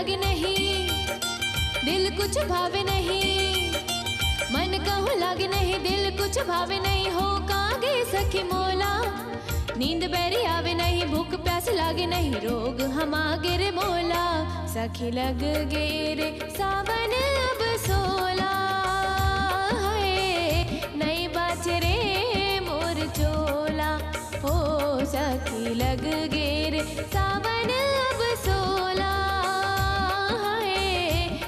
लागे नहीं, दिल कुछ भावे नहीं। मन कहूँ लागे नहीं, दिल कुछ भावे नहीं। हो कागे सखी मोला, नींद बैरी आवे नहीं, भूख प्यास लागे नहीं, रोग हम आगे रे मोला। सखी लग गे रे सावन अब सोला, है नहीं बाच रे मोर चोला। हो सखी लग गे रे सावन अब सोला, है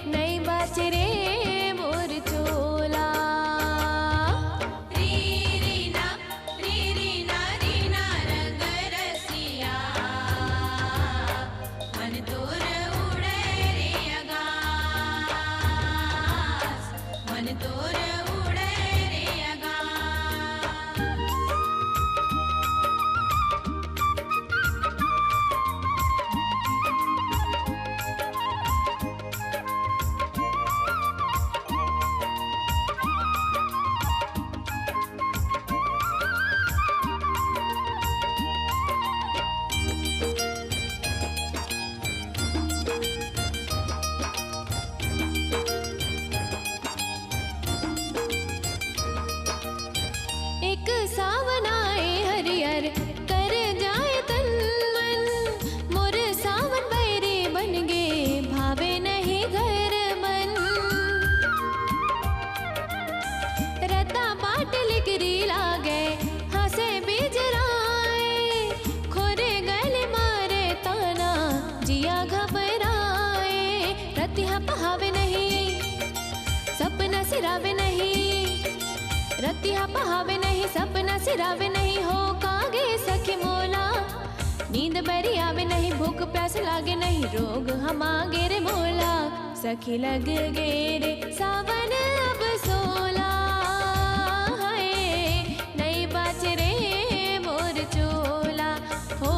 नहीं बाच रे मोर चोला। एक सावन आए हरियर कर जाए तन मन, मोर सावन बैरे बन गे भावे नहीं घर मन। रता बाट लिकरी लागे हंसे बिजराए, खोरे गले मारे ताना जिया घबराए। रतिया पहावे नहीं, सपना सिरावे नहीं, रतिया पहावे नहीं, सपना सिरावे नहीं। हो कागे सखी मोला, नींद बैरी आवे नहीं, भूख प्यास लागे नहीं, रोग हम आगे रे मोला। सखी लग गे रे सावन अब सोला, है नहीं बाच रे मोर चोला। हो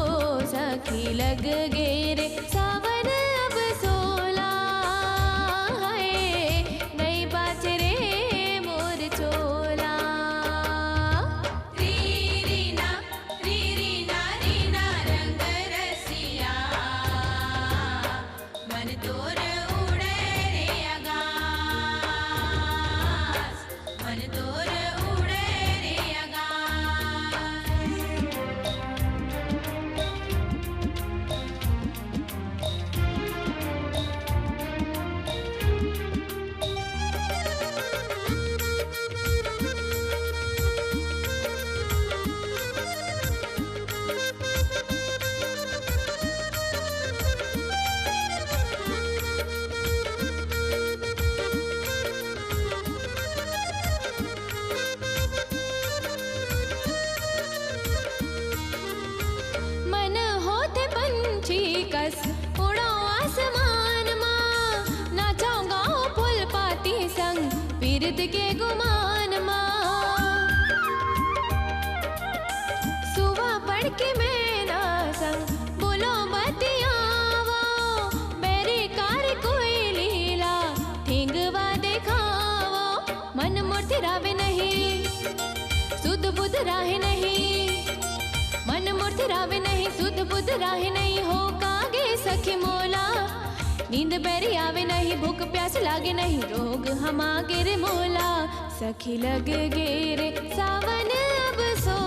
सखी लग गे रे सावन अब सोला, है नहीं बाच रे मोर चोला। कस उड़ो आसमान माँ, नाचाओ गाओ फूल पाती संग पीरत के गुमान माँ। सुबह पढ़ के मैं ना संग बोलो बतियावो, मेरी कार कोई लीला ठेंगवा दिखावो। मन मूर्ति रावे नहीं, सुध बुध राहे नहीं, मन मूर्ति रावे नहीं, सुध बुध राहे नहीं। हो कागे सखी मोला, नींद बैरी आवे नहीं, भूख प्यास लागे नहीं, रोग हम आगे रे मोला। सखी लग गे रे सावन अब सो